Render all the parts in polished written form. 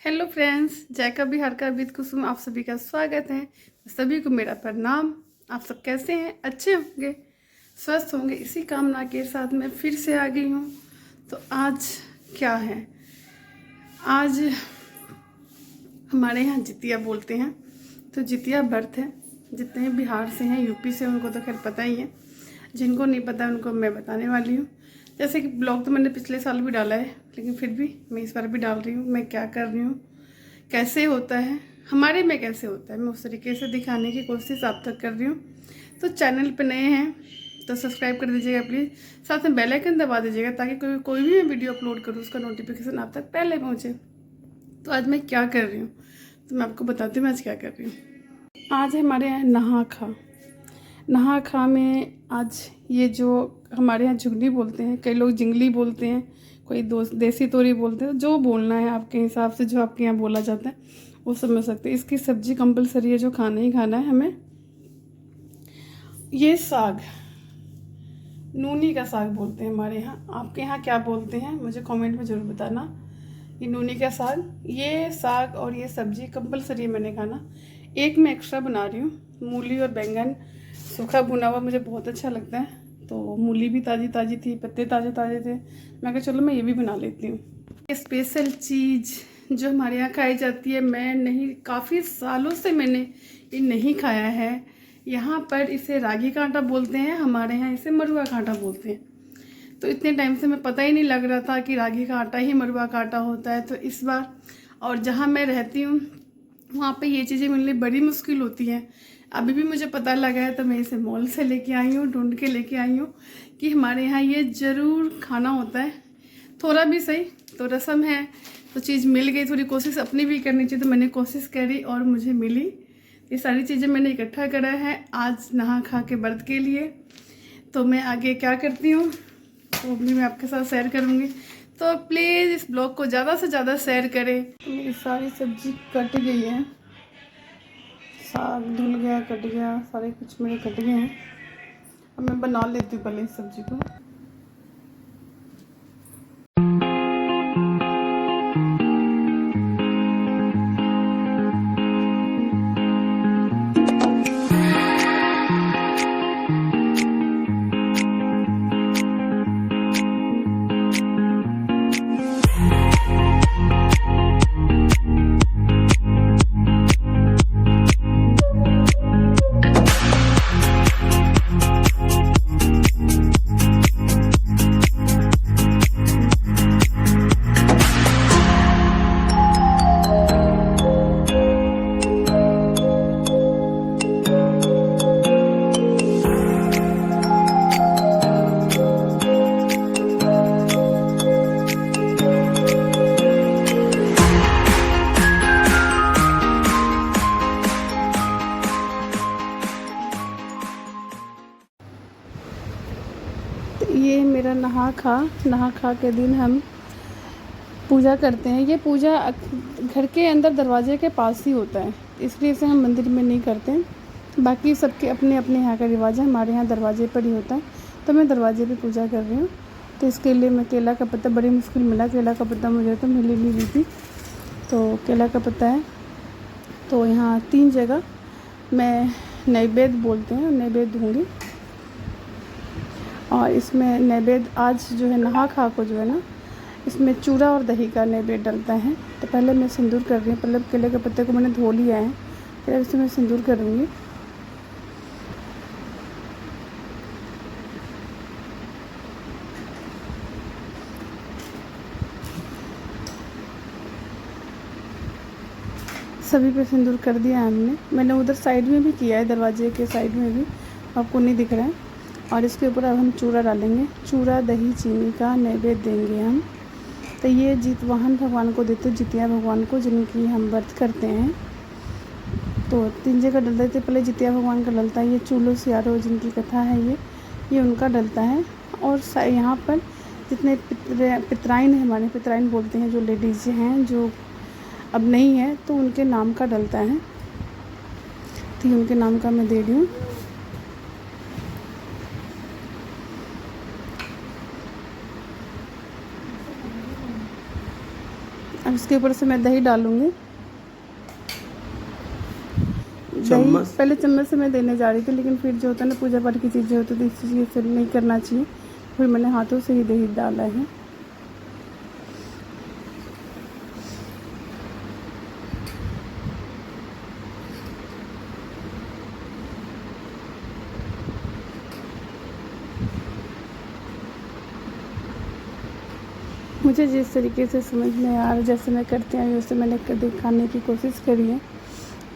Hello friends, जय बिहार का बीत कुसुम आप सभी का स्वागत है। सभी को मेरा प्रणाम। आप सब कैसे हैं? अच्छे होंगे, स्वस्थ होंगे, इसी कामना के साथ मैं फिर से आ गई हूँ। तो आज क्या है? आज हमारे यहाँ जितिया बोलते हैं। तो जितिया व्रत है। जितने बिहार से हैं, यूपी से, उनको तो खैर पता ही है। जिनको नहीं पता उनको मैं बताने वाली हूँ। जैसे कि ब्लॉग तो मैंने पिछले साल भी डाला है, लेकिन फिर भी मैं इस बार भी डाल रही हूँ। मैं क्या कर रही हूँ, कैसे होता है, हमारे में कैसे होता है, मैं उस तरीके से दिखाने की कोशिश आप तक कर रही हूँ। तो चैनल पे नए हैं तो सब्सक्राइब कर दीजिएगा प्लीज़। साथ में बेल आइकन दबा दीजिएगा ताकि कोई भी मैं वीडियो अपलोड करूँ उसका नोटिफिकेशन आप तक पहले पहुँचे। तो आज मैं क्या कर रही हूँ तो मैं आपको बताती हूँ मैं आज क्या कर रही हूँ। आज हमारे यहाँ नहा खा में आज ये जो हमारे यहाँ झुगनी बोलते हैं, कई लोग जिंगली बोलते हैं, कोई देसी तोरी बोलते हैं। जो बोलना है आपके हिसाब से, जो आपके यहाँ बोला जाता है वो समझ सकते हैं। इसकी सब्जी कंपलसरी है, जो खाना ही खाना है हमें। ये साग नूनी का साग बोलते हैं हमारे यहाँ। आपके यहाँ क्या बोलते हैं मुझे कमेंट में ज़रूर बताना। ये नूनी का साग, ये साग और ये सब्जी कंपलसरी है मैंने खाना। एक मैं एक्स्ट्रा बना रही हूँ, मूली और बैंगन सूखा भुना हुआ मुझे बहुत अच्छा लगता है। तो मूली भी ताज़ी ताज़ी थी, पत्ते ताज़े ताज़े थे। मैं कहा चलो मैं ये भी बना लेती हूँ। ये स्पेशल चीज़ जो हमारे यहाँ खाई जाती है, मैं नहीं, काफ़ी सालों से मैंने ये नहीं खाया है। यहाँ पर इसे रागी कांटा बोलते हैं, हमारे यहाँ इसे मरुआ कांटा बोलते हैं। तो इतने टाइम से मैं पता ही नहीं लग रहा था कि रागी का आटा ही मरुआ का आटा होता है। तो इस बार, और जहाँ मैं रहती हूँ वहाँ पे ये चीज़ें मिलनी बड़ी मुश्किल होती हैं। अभी भी मुझे पता लगा है तो मैं इसे मॉल से लेके आई हूँ, ढूंढ के लेके आई हूँ कि हमारे यहाँ ये ज़रूर खाना होता है। थोड़ा भी सही, तो रस्म है तो चीज़ मिल गई। थोड़ी कोशिश अपनी भी करनी चाहिए, तो मैंने कोशिश करी और मुझे मिली। ये सारी चीज़ें मैंने इकट्ठा करा है आज नहा खा के व्रत के लिए। तो मैं आगे क्या करती हूँ वो भी मैं आपके साथ शेयर करूँगी। तो प्लीज़ इस ब्लॉग को ज़्यादा से ज़्यादा शेयर करें। तो मेरी सारी सब्जी कट गई है, साग धुल गया, कट गया, सारे कुछ मेरे कट गए हैं। अब मैं बना लेती हूँ पहले इस सब्जी को। ये मेरा नहा खा के दिन हम पूजा करते हैं। ये पूजा घर के अंदर दरवाजे के पास ही होता है, इसलिए इसे हम मंदिर में नहीं करते हैं। बाकी सबके अपने अपने यहाँ का रिवाज है, हमारे यहाँ दरवाजे पर ही होता है। तो मैं दरवाजे पे पूजा कर रही हूँ। तो इसके लिए मैं केला का पत्ता, बड़ी मुश्किल मिला केला का पत्ता, मुझे तो मिल ही नहीं रही थी। तो केला का पत्ता है। तो यहाँ 3 जगह मैं नैवेद्य बोलते हैं, नैवेद्य दूँगी। और इसमें नैवेद्य आज जो है नहा खा को जो है ना, इसमें चूड़ा और दही का नैवेद्य डलता है। तो पहले मैं सिंदूर कर रही हूँ। पहले केले के पत्ते को मैंने धो लिया है, फिर इसमें मैं सिंदूर करूँगी। सभी पे सिंदूर कर दिया है हमने। मैंने उधर साइड में भी किया है, दरवाजे के साइड में भी, आपको नहीं दिख रहा है। और इसके ऊपर अब हम चूड़ा डालेंगे। चूड़ा दही चीनी का नैवेद्य देंगे हम। तो ये जितवाहन भगवान को देते, जितिया भगवान को, जिनकी हम व्रत करते हैं। तो 3 जगह डल देते। पहले जितिया भगवान का डलता है, ये चूलो सियारो जिनकी कथा है, ये उनका डलता है। और यहाँ पर जितने पितराइन है, हमारे पितराइन बोलते हैं, जो लेडीज़ हैं जो अब नहीं है, तो उनके नाम का डलता है। तो उनके नाम का मैं दे रही हूँ। उसके ऊपर से मैं दही डालूँगी। दही पहले चम्मच से मैं देने जा रही थी, लेकिन फिर जो होता है ना पूजा पाठ की चीज़ें होती है तो इस चीज़ से नहीं करना चाहिए, फिर मैंने हाथों से ही दही डाला है। मुझे जिस तरीके से समझ में आ रहा, जैसे मैं करती आई वैसे मैंने दिखाने की कोशिश करी है।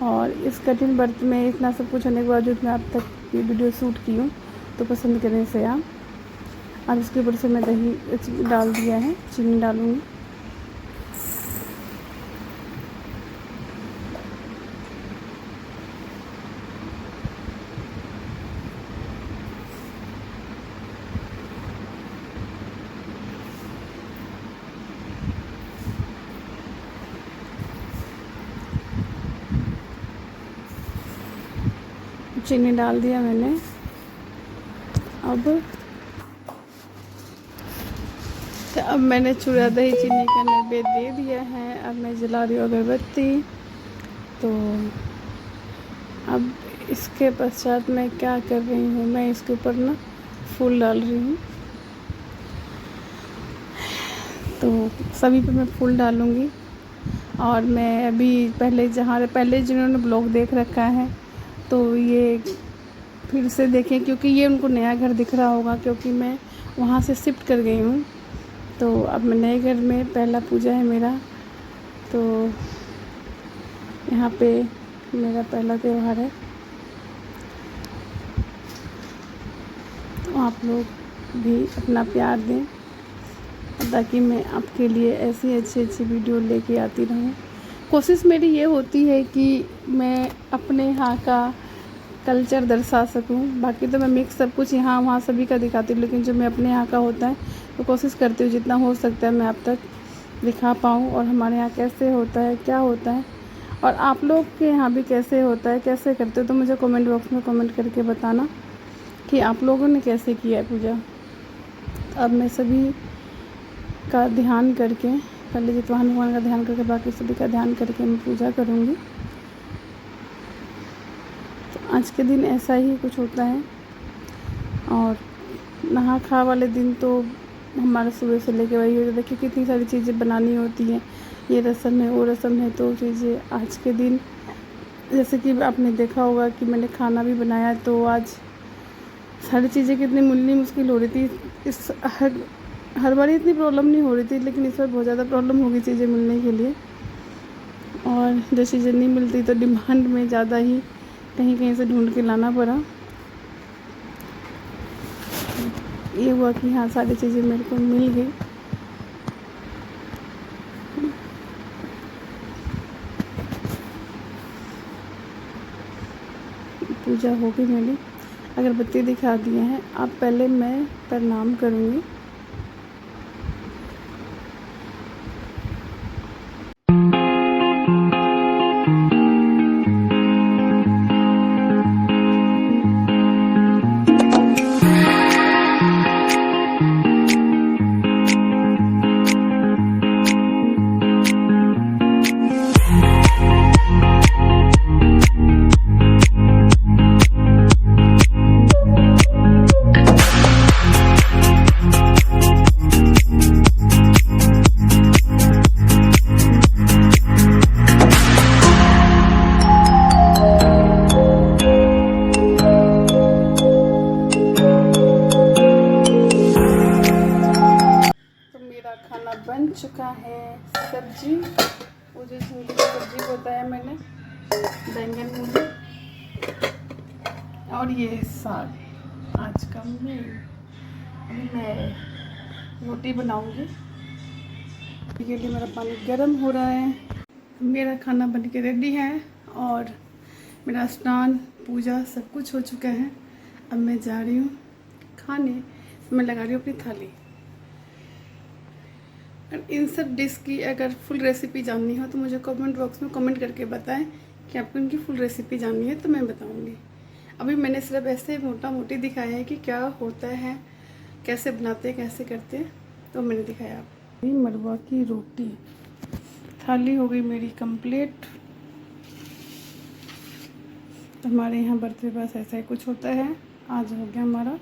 और इस कठिन व्रत में इतना सब कुछ होने के बावजूद मैं अब तक ये वीडियो शूट की हूँ, तो पसंद करने से आप। अब इसके ऊपर से मैं दही डाल दिया है, चीनी डालूँगी। चीनी डाल दिया मैंने। अब मैंने चूड़ा दही चीनी का नैवेद्य दे दिया है। अब मैं जला रही हूँ अगरबत्ती। तो अब इसके पश्चात मैं क्या कर रही हूँ, मैं इसके ऊपर ना फूल डाल रही हूँ। तो सभी पे मैं फूल डालूँगी। और मैं अभी पहले जिन्होंने ब्लॉग देख रखा है तो ये फिर से देखें, क्योंकि ये उनको नया घर दिख रहा होगा, क्योंकि मैं वहाँ से शिफ्ट कर गई हूँ। तो अब मैं नए घर में पहला पूजा है मेरा, तो यहाँ पे मेरा पहला त्यौहार है। तो आप लोग भी अपना प्यार दें ताकि मैं आपके लिए ऐसी अच्छी वीडियो लेके आती रहूँ। कोशिश मेरी ये होती है कि मैं अपने यहाँ का कल्चर दर्शा सकूं। बाकी तो मैं मिक्स सब कुछ यहाँ वहाँ सभी का दिखाती हूँ, लेकिन जो मैं अपने यहाँ का होता है तो कोशिश करती हूँ जितना हो सकता है मैं आप तक दिखा पाऊँ, और हमारे यहाँ कैसे होता है, क्या होता है, और आप लोग के यहाँ भी कैसे होता है, कैसे करते हो। तो मुझे कमेंट बॉक्स में कमेंट करके बताना कि आप लोगों ने कैसे किया है पूजा। अब मैं सभी का ध्यान करके, पहले जितवाहन भगवान का ध्यान करके बाकी सभी का ध्यान करके मैं पूजा करूँगी। तो आज के दिन ऐसा ही कुछ होता है। और नहा खा वाले दिन तो हमारा सुबह से लेके वही हो जाता है, क्योंकि इतनी सारी चीज़ें बनानी होती हैं, ये रस्म है वो रस्म है। तो चीज़ें आज के दिन, जैसे कि आपने देखा होगा कि मैंने खाना भी बनाया, तो आज सारी चीज़ें कितनी मिलनी मुश्किल हो रही थी। इस हर बार इतनी प्रॉब्लम नहीं हो रही थी, लेकिन इस बार बहुत ज़्यादा प्रॉब्लम होगी चीज़ें मिलने के लिए। और जो चीज़ें नहीं मिलती तो डिमांड में ज़्यादा ही कहीं कहीं से ढूंढ के लाना पड़ा। ये हुआ कि हाँ सारी चीज़ें मेरे को मिल गई। पूजा हो गई मेरी, अगरबत्ती दिखा दिए हैं। अब पहले मैं प्रणाम करूँगी। खाना बन चुका है। सब्जी, वो जो झींगे की सब्जी बताया मैंने, बैंगन मूली, और ये साग आज का मेन। अभी मैं रोटी बनाऊंगी। के लिए मेरा पानी गर्म हो रहा है। मेरा खाना बन के रेडी है और मेरा स्नान पूजा सब कुछ हो चुका है। अब मैं जा रही हूँ खाने। मैं लगा रही हूँ अपनी थाली। इन सब डिश की अगर फुल रेसिपी जाननी हो तो मुझे कमेंट बॉक्स में कमेंट करके बताएं कि आपको इनकी फुल रेसिपी जाननी है, तो मैं बताऊंगी। अभी मैंने सिर्फ ऐसे मोटा मोटी दिखाया है कि क्या होता है, कैसे बनाते हैं, कैसे करते हैं, तो मैंने दिखाया आपको। मरवा की रोटी थाली हो गई मेरी कंप्लीट। हमारे यहाँ बर्थडे बस ऐसा ही कुछ होता है। आज हो गया हमारा।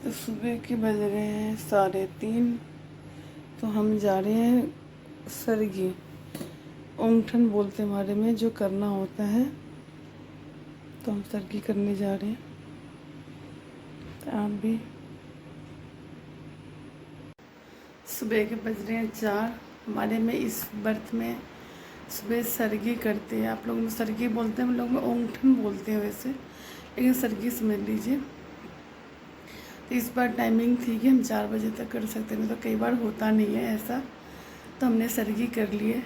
तो सुबह के बज रहे हैं 3:30। तो हम जा रहे हैं सरगी, ओंगठन बोलते हैं हमारे में, जो करना होता है। तो हम सरगी करने जा रहे हैं। तो आप भी। सुबह के बज रहे हैं 4। हमारे में इस व्रत में सुबह सरगी करते हैं। आप लोग में सरगी बोलते हैं, हम लोग में ओंगठन बोलते हैं वैसे, लेकिन सरगी समझ लीजिए। तो इस बार टाइमिंग थी कि हम 4 बजे तक कर सकते हैं, तो कई बार होता नहीं है ऐसा। तो हमने सरगी कर लिए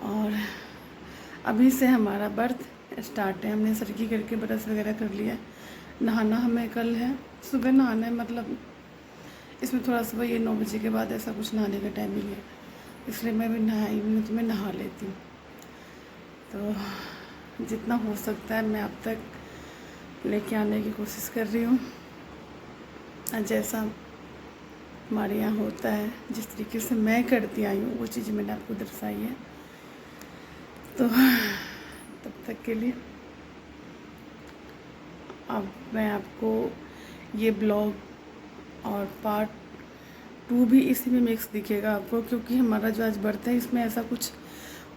और अभी से हमारा व्रत स्टार्ट है। हमने सरगी करके ब्रश वगैरह कर लिया। नहाना हमें कल है, सुबह नहाना है। मतलब इसमें थोड़ा सुबह ये 9 बजे के बाद ऐसा कुछ नहाने का टाइमिंग है, इसलिए मैं भी नहाई हूँ, तो मैं नहा लेती हूँ। तो जितना हो सकता है मैं अब तक लेके आने की कोशिश कर रही हूँ। जैसा हमारे यहाँ होता है, जिस तरीके से मैं करती आई हूँ, वो चीज़ मैंने आपको दर्शाई है। तो तब तक के लिए अब मैं आपको ये ब्लॉग और पार्ट 2 भी इसी में मिक्स दिखेगा आपको, क्योंकि हमारा जो आज व्रत है इसमें ऐसा कुछ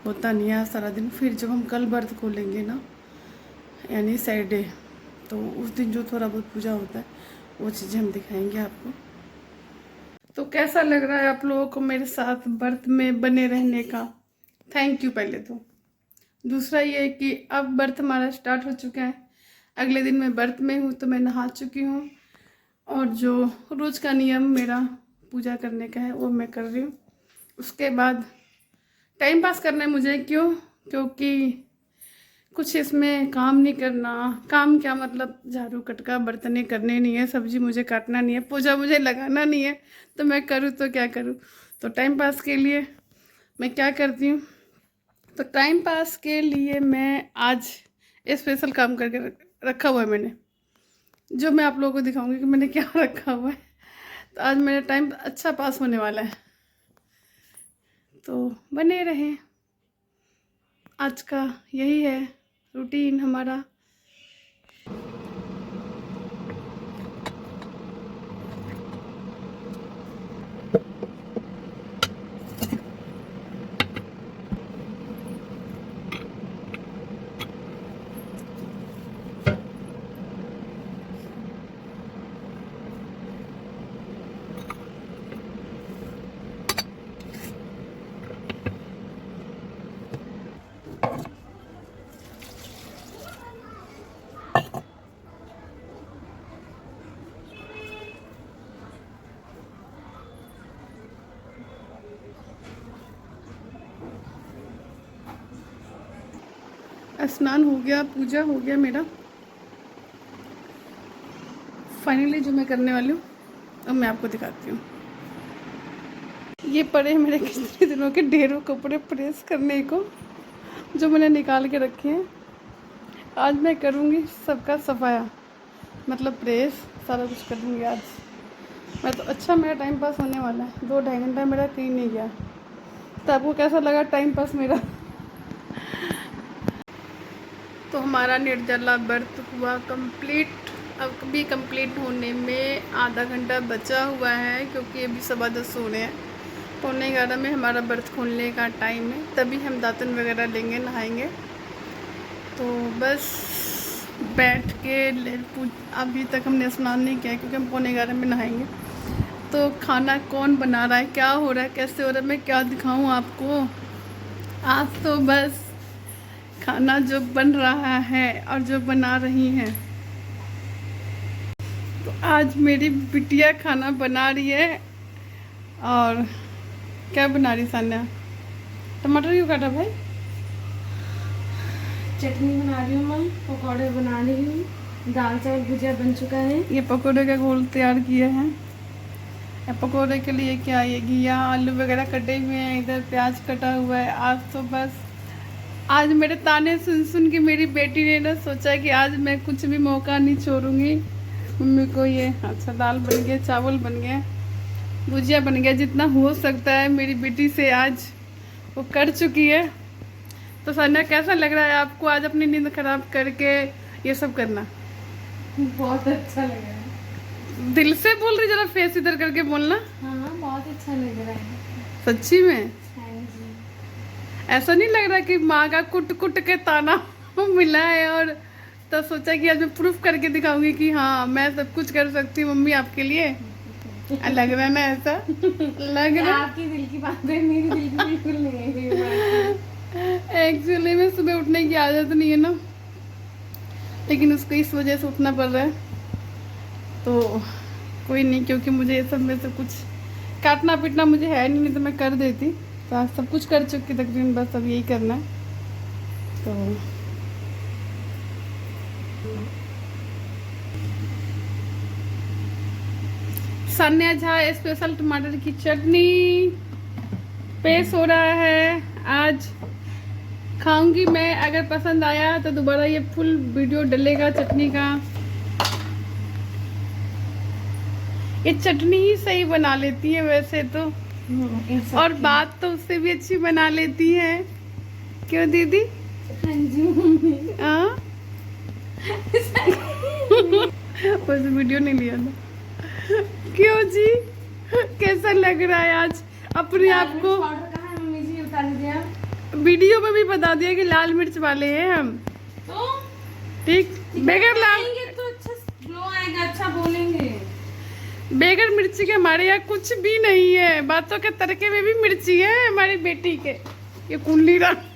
होता नहीं है सारा दिन। फिर जब हम कल व्रत खोलेंगे ना, यानी सैटरडे, तो उस दिन जो थोड़ा बहुत पूजा होता है वो चीज़ें हम दिखाएंगे आपको। तो कैसा लग रहा है आप लोगों को मेरे साथ व्रत में बने रहने का? थैंक यू पहले तो। दूसरा ये है कि अब व्रत हमारा स्टार्ट हो चुका है। अगले दिन मैं व्रत में हूँ, तो मैं नहा चुकी हूँ और जो रोज़ का नियम मेरा पूजा करने का है वो मैं कर रही हूँ। उसके बाद टाइम पास करना है मुझे। क्योंकि कुछ इसमें काम नहीं करना। काम क्या मतलब, झाड़ू कटका बर्तने करने नहीं है, सब्जी मुझे काटना नहीं है, पूजा मुझे लगाना नहीं है, तो मैं करूँ तो क्या करूँ। तो टाइम पास के लिए मैं क्या करती हूँ, तो टाइम पास के लिए मैं आज स्पेशल काम करके रखा हुआ है मैंने, जो मैं आप लोगों को दिखाऊंगी कि मैंने क्या रखा हुआ है। तो आज मेरा टाइम अच्छा पास होने वाला है, तो बने रहें। आज का यही है रूटीन हमारा। स्नान हो गया, पूजा हो गया मेरा। फाइनली जो मैं करने वाली हूँ अब मैं आपको दिखाती हूँ। ये पड़े हैं मेरे कितने दिनों के ढेरों कपड़े प्रेस करने को, जो मैंने निकाल के रखे हैं। आज मैं करूँगी सबका सफाया, मतलब प्रेस सारा कुछ करूँगी आज मैं। तो अच्छा मेरा टाइम पास होने वाला है। 2-2.5 घंटा मेरा कहीं नहीं गया। तो आपको कैसा लगा टाइम पास मेरा? तो हमारा निर्जला व्रत हुआ कंप्लीट। अब भी कंप्लीट होने में आधा घंटा बचा हुआ है, क्योंकि अभी 10:15 हो रहे हैं। 11:45 में हमारा व्रत खोलने का टाइम है, तभी हम दातन वगैरह लेंगे, नहाएंगे। तो बस बैठ के अभी तक हमने स्नान नहीं किया, क्योंकि हम 11:45 में नहाएंगे। तो खाना कौन बना रहा है, क्या हो रहा है, कैसे हो रहा है, मैं क्या दिखाऊं आपको। आज तो बस खाना जो बन रहा है और जो बना रही हैं तो आज मेरी बिटिया खाना बना रही है। और क्या बना रही सान्या? टमाटर क्यों काटा भाई? चटनी बना रही हूँ मैं, पकौड़े बना रही हूँ, दाल चावल भुजिया बन चुका है। ये पकौड़े का घोल तैयार किए हैं। पकौड़े के लिए क्या, ये घिया आलू वगैरह कटे हुए हैं, इधर प्याज कटा हुआ है। आज तो बस आज मेरे ताने सुन सुन के मेरी बेटी ने ना सोचा कि आज मैं कुछ भी मौका नहीं छोड़ूंगी। मम्मी को ये अच्छा दाल बन गया, चावल बन गया, भुजिया बन गया, जितना हो सकता है मेरी बेटी से आज वो कर चुकी है। तो सान्या कैसा लग रहा है आपको आज अपनी नींद खराब करके ये सब करना? बहुत अच्छा लग रहा है। दिल से बोल रही, जरा फेस इधर करके बोलना। हाँ, बहुत अच्छा लग रहा है। सच्ची में? हाँ जी। ऐसा नहीं लग रहा कि माँ का कुट कुट के ताना मिला है और तो सोचा कि आज मैं प्रूफ करके दिखाऊंगी कि हाँ मैं सब कुछ कर सकती हूँ मम्मी आपके लिए? लग रहा है ना ऐसा? लग रहा है? आपकी दिल की बात है, मेरी दिल की बिल्कुल नहीं है। एक्चुअली में सुबह उठने की आदत नहीं है ना, लेकिन उसको इस वजह से उठना पड़ रहा है। तो कोई नहीं, क्योंकि मुझे ये सब में से कुछ काटना पीटना मुझे है नहीं तो मैं कर देती। तो आज सब कुछ कर चुकी तकरीबन, बस अब यही करना है। तो सान्या झा स्पेशल टमाटर की चटनी पेश हो रहा है। आज खाऊंगी मैं, अगर पसंद आया तो दोबारा ये फुल वीडियो डलेगा चटनी का। ये चटनी ही सही बना लेती है वैसे तो, और बात तो उससे भी अच्छी बना लेती है। क्यों दीदी? हाँ जी मम्मी। हाँ बस वीडियो नहीं लिया था। क्यों जी, कैसा लग रहा है आज अपने आप को? पाउडर कहाँ है मम्मी जी, उतार दिया। वीडियो में भी बता दिया कि लाल मिर्च वाले हैं हम। तो ठीक, बगैर लाल तो अच्छा ग्लो आएगा, अच्छा बोलेंगे। बेगर मिर्ची के हमारे यहाँ कुछ भी नहीं है। बातों के तड़के में भी मिर्ची है हमारी बेटी के। ये कुंडली रहा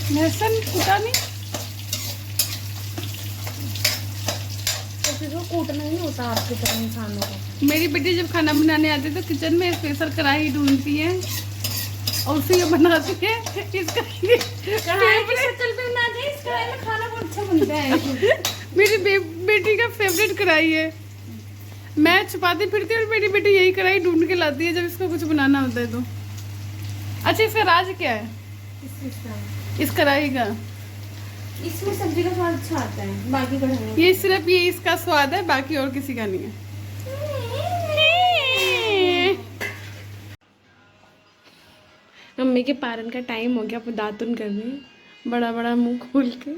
लहसुन कुटा नहीं, किसी को कूटना ही होता आपकी तरह इंसानों को। मेरी बेटी जब खाना बनाने आती है तो किचन में स्पेशल कढ़ाई ढूंढती है और उसे ये बनाती है। इसका कढ़ाई की शक्ल पे ना जाए, इस कढ़ाई में खाना बहुत अच्छा बनता है। मेरी बेटी का फेवरेट कढ़ाई है। मैं छुपाती फिरती हूँ और मेरी बेटी यही कढ़ाई ढूंढ के लाती है जब इसको कुछ बनाना होता है तो। अच्छा, इसका राज क्या है इस कढ़ाई का? इसमें सब्जी का स्वाद अच्छा आता है, बाकी कढ़ाई ये सिर्फ ये इसका स्वाद है, बाकी और किसी का नहीं है। मम्मी के पारन का टाइम हो गया, अब दातुन कर रही है बड़ा बड़ा मुंह खोल के।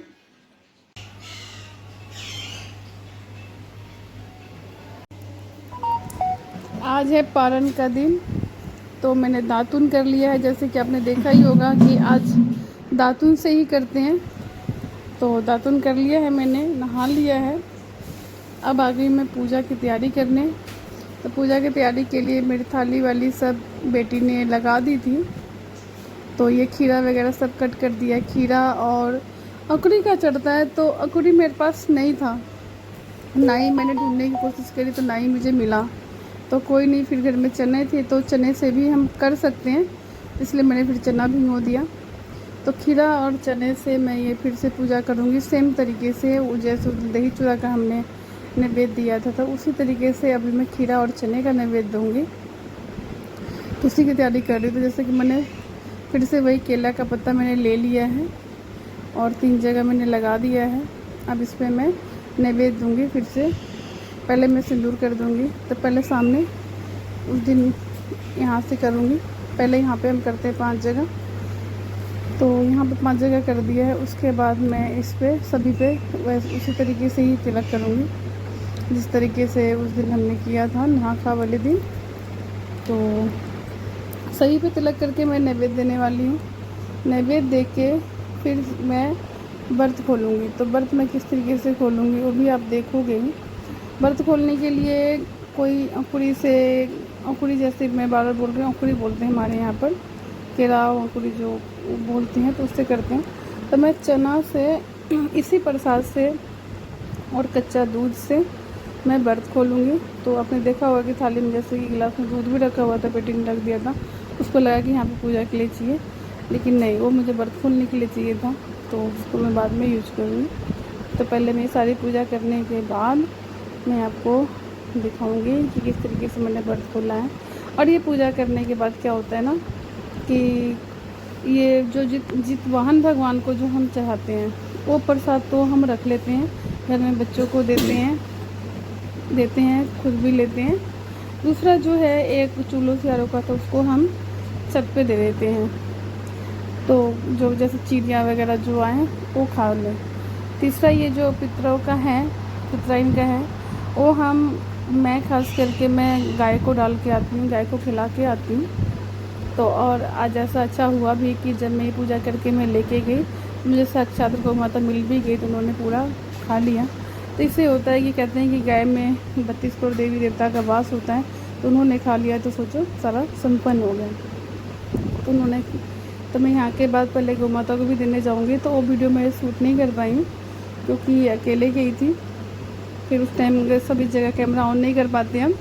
आज है पारन का दिन, तो मैंने दातुन कर लिया है। जैसे कि आपने देखा ही होगा कि आज दातुन से ही करते हैं। तो दातुन कर लिया है मैंने, नहा लिया है। अब आ गई मैं पूजा की तैयारी करने। तो पूजा की तैयारी के लिए मेरी थाली वाली सब बेटी ने लगा दी थी। तो ये खीरा वगैरह सब कट कर दिया। खीरा और अकुरी का चढ़ता है, तो अकुरी मेरे पास नहीं था, ना ही मैंने ढूंढने की कोशिश करी तो ना ही मुझे मिला। तो कोई नहीं, फिर घर में चने थे तो चने से भी हम कर सकते हैं, इसलिए मैंने फिर चना भिगो दिया। तो खीरा और चने से मैं ये फिर से पूजा करूँगी सेम तरीके से। वो जैसे दही चूड़ा का हमने नैवेद्य दिया था तो उसी तरीके से अभी मैं खीरा और चने का नैवेद्य दूँगी। तो उसी की तैयारी कर रही थी। जैसे कि मैंने फिर से वही केला का पत्ता मैंने ले लिया है और 3 जगह मैंने लगा दिया है। अब इस पर मैं नैवेद्य दूँगी। फिर से पहले मैं सिंदूर कर दूँगी, तो पहले सामने उस दिन यहाँ से करूँगी। पहले यहाँ पे हम करते हैं 5 जगह, तो यहाँ पे 5 जगह कर दिया है। उसके बाद मैं इस पे सभी पे वैसे उसी तरीके से ही तिलक करूँगी जिस तरीके से उस दिन हमने किया था नहा खा वाले दिन। तो सभी पे तिलक करके मैं नैवेद्य देने वाली हूँ। नैवेद्य दे के फिर मैं व्रत खोलूँगी। तो व्रत मैं किस तरीके से खोलूँगी वो भी आप देखोगे ही। व्रत खोलने के लिए कोई अंकुरी से, अंकुरी जैसे मैं बार बार बोल रही हूँ, अंकुरी बोलते हैं हमारे यहाँ पर, केराव अंकुरी जो बोलती हैं, तो उससे करते हैं। तो मैं चना से इसी प्रसाद से और कच्चा दूध से मैं व्रत खोलूँगी। तो आपने देखा होगा कि थाली में जैसे कि गिलास में दूध भी रखा हुआ था, बेटी ने रख दिया था, उसको लगा कि यहाँ पे पूजा के लिए चाहिए, लेकिन नहीं, वो मुझे व्रत खोलने के लिए चाहिए था, तो उसको मैं बाद में यूज करूँगी। तो पहले मैं सारी पूजा करने के बाद मैं आपको दिखाऊँगी कि किस तरीके से मैंने व्रत खोला है। और ये पूजा करने के बाद क्या होता है ना कि ये जो जितवाहन भगवान को जो हम चढ़ाते हैं वो प्रसाद तो हम रख लेते हैं घर में, बच्चों को देते हैं, खुद भी लेते हैं। दूसरा जो है एक चूल्हो सियारों का, तो उसको हम छत पे दे देते हैं, तो जो जैसे चिड़िया वगैरह जो आए वो खा लें। तीसरा ये जो पितराइन का है वो मैं खास करके मैं गाय को डाल के आती हूँ, गाय को खिला के आती हूँ। तो और आज ऐसा अच्छा हुआ भी कि जब मैं ये पूजा करके मैं लेके गई, मुझे साक्षात गौ माता मिल भी गई, तो उन्होंने पूरा खा लिया। तो इससे होता है कि कहते हैं कि गाय में 32 करोड़ देवी देवता का वास होता है, तो उन्होंने खा लिया, तो सोचो सारा संपन्न हो गया। तो मैं यहाँ के बाद पहले गौ माता को भी देने जाऊँगी, तो वो वीडियो मैं शूट नहीं कर पाई क्योंकि अकेले गई थी, फिर उस टाइम सभी जगह कैमरा ऑन नहीं कर पाते हम,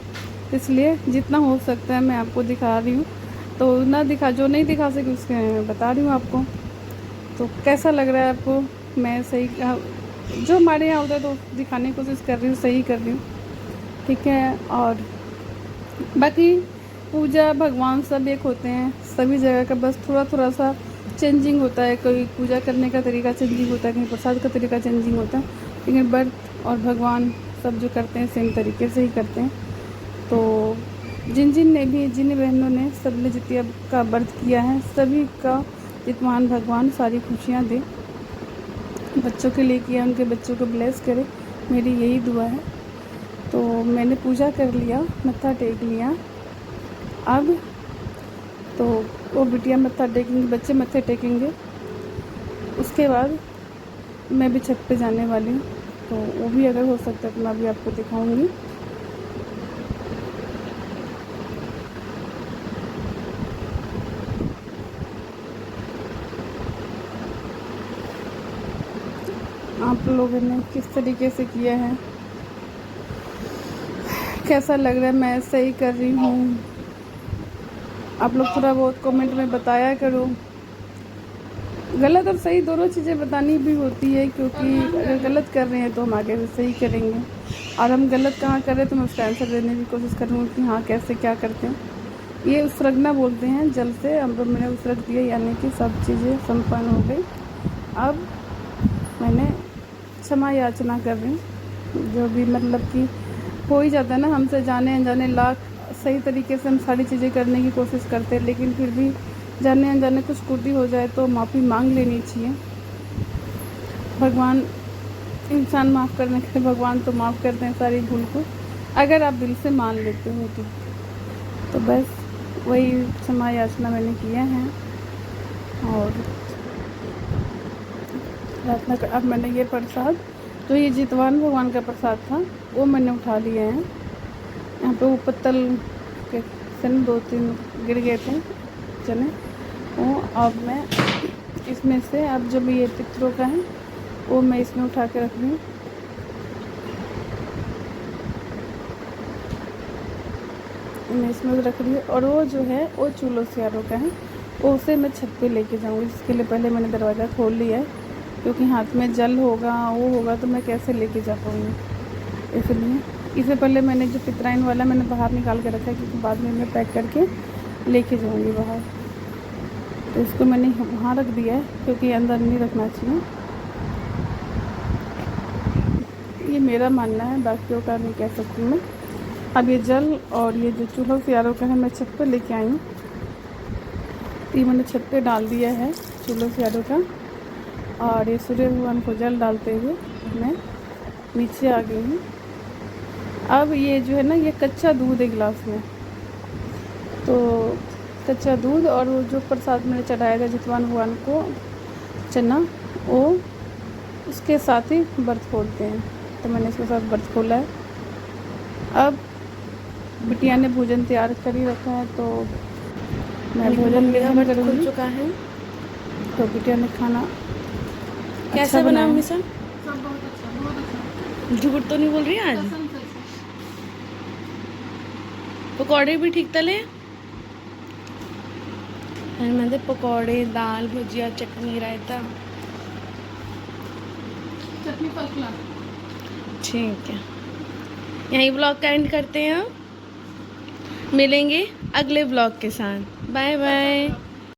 इसलिए जितना हो सकता है मैं आपको दिखा रही हूँ। तो जो नहीं दिखा सकी उसके मैं बता रही हूँ आपको। तो कैसा लग रहा है आपको? मैं सही जो हमारे यहाँ होता है तो दिखाने की कोशिश कर रही हूँ, सही कर रही हूँ, ठीक है। और बाकी पूजा भगवान सब एक होते हैं सभी जगह का, बस थोड़ा थोड़ा सा चेंजिंग होता है, कोई पूजा करने का तरीका चेंजिंग होता है, कहीं प्रसाद का तरीका चेंजिंग होता है, लेकिन व्रत और भगवान सब जो करते हैं सेम तरीके से ही करते हैं। तो जिन बहनों ने सबने जितिया का व्रत किया है, सभी का जितमान भगवान सारी खुशियाँ दे, बच्चों के लिए किया, उनके बच्चों को ब्लेस करे, मेरी यही दुआ है। तो मैंने पूजा कर लिया, मत्था टेक लिया। अब तो वो बिटिया मत्था टेकेंगी, बच्चे मत्थे टेकेंगे, उसके बाद मैं भी छत पे जाने वाली हूँ, तो वो भी अगर हो सकता है तो मैं भी आपको दिखाऊंगी। आप लोगों ने किस तरीके से किया है, कैसा लग रहा है, मैं सही कर रही हूँ? आप लोग थोड़ा बहुत कमेंट में बताया करो। गलत और सही दोनों चीज़ें बतानी भी होती है, क्योंकि अगर गलत कर रहे हैं तो हम आगे से सही करेंगे, और हम गलत कहाँ कर रहे हैं तो मैं उसका आंसर देने की कोशिश करूँगी कि हाँ कैसे क्या करते हैं। ये उसरगना बोलते हैं, जल से हम लोग मैंने उसरग दिया, यानी कि सब चीज़ें संपन्न हो गई। अब मैंने क्षमा याचना कर रही हूँ, जो भी मतलब कि हो ही जाता है ना, हमसे जाने अनजाने लाख सही तरीके से हम सारी चीज़ें करने की कोशिश करते हैं, लेकिन फिर भी जाने अनजाने कुछ त्रुटि हो जाए तो माफ़ी मांग लेनी चाहिए। भगवान इंसान माफ़ करने के, भगवान तो माफ़ करते हैं सारी भूल को, अगर आप दिल से मान लेते हो तो बस वही क्षमा याचना मैंने किया है। और प्रार्थना कर, अब मैंने ये प्रसाद जो ये जितवान भगवान का प्रसाद था वो मैंने उठा लिया है। यहाँ पे वो पत्तल के सन 2-3 गिर गए थे चने, वो अब मैं इसमें से, अब जब ये पितरों का है वो मैं इसमें उठा के रख रही हूँ। मैं इसमें रख रही हूँ, और वो जो है वो चूल्हो सियारों का है, वो उसे मैं छत पे लेके जाऊँगी। जिसके लिए पहले मैंने दरवाज़ा खोल लिया है, क्योंकि हाथ में जल होगा वो होगा तो मैं कैसे लेके जा पाऊँगी, इसलिए इससे पहले मैंने जो पितराइन वाला मैंने बाहर निकाल के रखा है, क्योंकि बाद में मैं पैक करके लेके जाऊँगी बाहर। तो इसको मैंने वहाँ रख दिया है, क्योंकि अंदर नहीं रखना चाहिए, ये मेरा मानना है, बाकियों का नहीं कह सकती मैं। अब ये जल और ये जो चूल्हो सियारों का है मैं छत पर लेके आई हूँ, ये मैंने छत पे डाल दिया है चूल्हो सियारों का, और ये सूर्य भगवान को जल डालते हुए मैं नीचे आ गई हूँ। अब ये जो है ना, ये कच्चा दूध है गिलास में, तो कच्चा दूध और वो जो प्रसाद मैंने चढ़ाया था जितवान भगवान को चना, वो उसके साथ ही व्रत खोलते हैं, तो मैंने इसके साथ व्रत खोला है। अब बिटिया ने भोजन तैयार कर ही रखा है, तो मैं भोजन ग्रहण करूँगी। चुका है तो बिटिया ने खाना कैसा बना मम्मी सब? सब बहुत अच्छा। झूठ तो नहीं बोल रही है आज? कसम से। पकौड़े भी ठीक तले? मैंने पकौड़े, दाल, भुजिया, चटनी, रायता। चटनी फर्स्ट क्लास। ठीक है, यहीं ब्लॉग का एंड करते हैं। मिलेंगे अगले ब्लॉग के साथ। Bye bye.